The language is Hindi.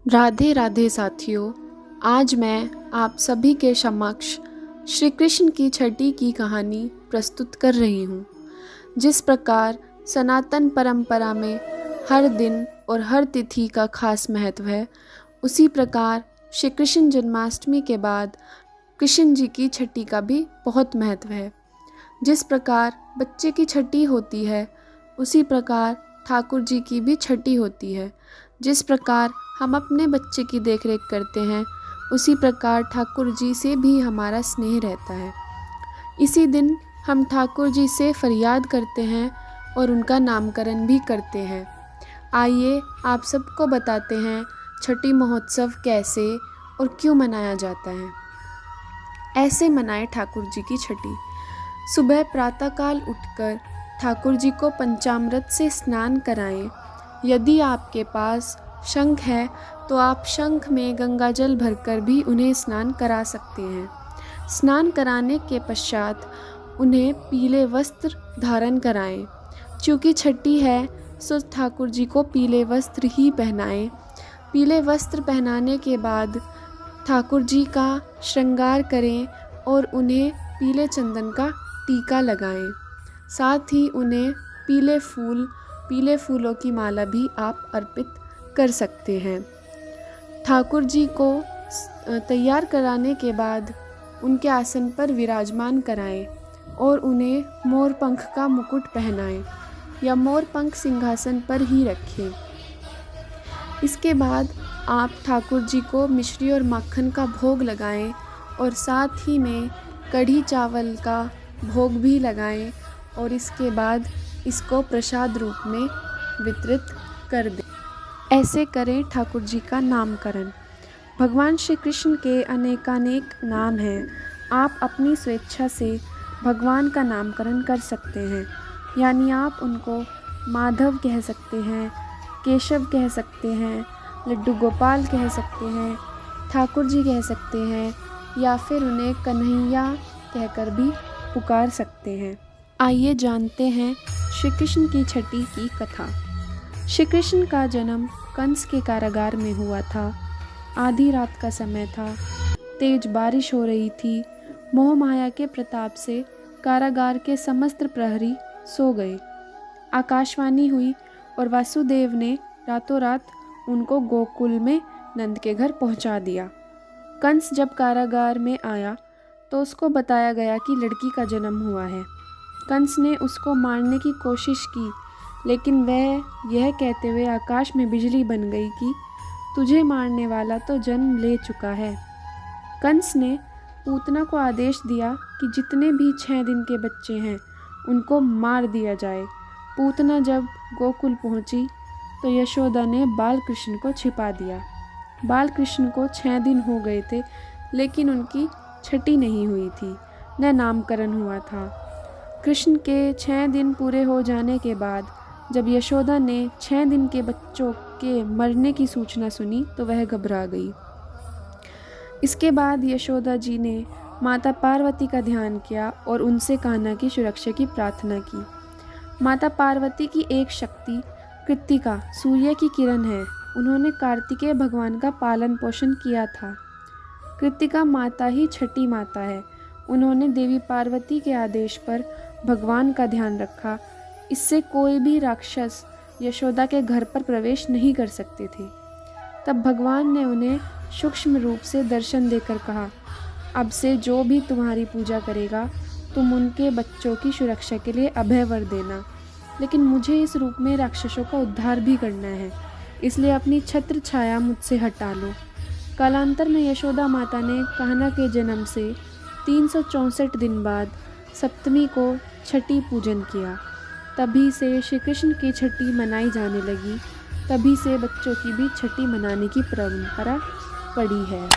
राधे राधे साथियों। आज मैं आप सभी के समक्ष श्री कृष्ण की छठी की कहानी प्रस्तुत कर रही हूँ। जिस प्रकार सनातन परंपरा में हर दिन और हर तिथि का खास महत्व है, उसी प्रकार श्री कृष्ण जन्माष्टमी के बाद कृष्ण जी की छठी का भी बहुत महत्व है। जिस प्रकार बच्चे की छठी होती है, उसी प्रकार ठाकुर जी की भी छठी होती है। जिस प्रकार हम अपने बच्चे की देखरेख करते हैं, उसी प्रकार ठाकुर जी से भी हमारा स्नेह रहता है। इसी दिन हम ठाकुर जी से फरियाद करते हैं और उनका नामकरण भी करते हैं। आइए आप सबको बताते हैं छठी महोत्सव कैसे और क्यों मनाया जाता है। ऐसे मनाए ठाकुर जी की छठी। सुबह प्रातःकाल उठकर ठाकुर जी को पंचामृत से स्नान कराएं। यदि आपके पास शंख है तो आप शंख में गंगाजल भरकर भी उन्हें स्नान करा सकते हैं। स्नान कराने के पश्चात उन्हें पीले वस्त्र धारण कराएं। चूँकि छठी है सो ठाकुर जी को पीले वस्त्र ही पहनाएं। पीले वस्त्र पहनाने के बाद ठाकुर जी का श्रृंगार करें और उन्हें पीले चंदन का टीका लगाएं। साथ ही उन्हें पीले फूलों की माला भी आप अर्पित कर सकते हैं। ठाकुर जी को तैयार कराने के बाद उनके आसन पर विराजमान कराएं और उन्हें मोर पंख का मुकुट पहनाएं या मोर पंख सिंहासन पर ही रखें। इसके बाद आप ठाकुर जी को मिश्री और माखन का भोग लगाएं और साथ ही में कढ़ी चावल का भोग भी लगाएं और इसके बाद इसको प्रसाद रूप में वितरित कर दें। ऐसे करें ठाकुर जी का नामकरण। भगवान श्री कृष्ण के अनेकानेक नाम हैं। आप अपनी स्वेच्छा से भगवान का नामकरण कर सकते हैं। यानी आप उनको माधव कह सकते हैं, केशव कह सकते हैं, लड्डू गोपाल कह सकते हैं, ठाकुर जी कह सकते हैं या फिर उन्हें कन्हैया कहकर भी पुकार सकते हैं। आइए जानते हैं श्री कृष्ण की छठी की कथा। श्री कृष्ण का जन्म कंस के कारागार में हुआ था। आधी रात का समय था। तेज बारिश हो रही थी। मोह माया के प्रताप से कारागार के समस्त प्रहरी सो गए। आकाशवाणी हुई और वासुदेव ने रातों रात उनको गोकुल में नंद के घर पहुंचा दिया। कंस जब कारागार में आया तो उसको बताया गया कि लड़की का जन्म हुआ है। कंस ने उसको मारने की कोशिश की, लेकिन वह यह कहते हुए आकाश में बिजली बन गई कि तुझे मारने वाला तो जन्म ले चुका है। कंस ने पूतना को आदेश दिया कि जितने भी 6 दिन के बच्चे हैं उनको मार दिया जाए। पूतना जब गोकुल पहुंची तो यशोदा ने बाल कृष्ण को छिपा दिया। बाल कृष्ण को 6 दिन हो गए थे, लेकिन उनकी छठी नहीं हुई थी, न नामकरण हुआ था। कृष्ण के 6 दिन पूरे हो जाने के बाद जब यशोदा ने 6 दिन के बच्चों के मरने की सूचना सुनी तो वह घबरा गई। इसके बाद यशोदा जी ने माता पार्वती का ध्यान किया और उनसे कान्हा की सुरक्षा की प्रार्थना की। माता पार्वती की एक शक्ति कृत्तिका सूर्य की किरण है। उन्होंने कार्तिकेय भगवान का पालन पोषण किया था। कृत्तिका माता ही छठी माता है। उन्होंने देवी पार्वती के आदेश पर भगवान का ध्यान रखा। इससे कोई भी राक्षस यशोदा के घर पर प्रवेश नहीं कर सकते थे। तब भगवान ने उन्हें सूक्ष्म रूप से दर्शन देकर कहा, अब से जो भी तुम्हारी पूजा करेगा तुम उनके बच्चों की सुरक्षा के लिए अभय वर देना, लेकिन मुझे इस रूप में राक्षसों का उद्धार भी करना है, इसलिए अपनी छत्र छाया मुझसे हटा लो। कालांतर में यशोदा माता ने कान्हा के जन्म से 364 दिन बाद सप्तमी को छठी पूजन किया। तभी से श्री कृष्ण की छठी मनाई जाने लगी। तभी से बच्चों की भी छठी मनाने की परंपरा पड़ी है।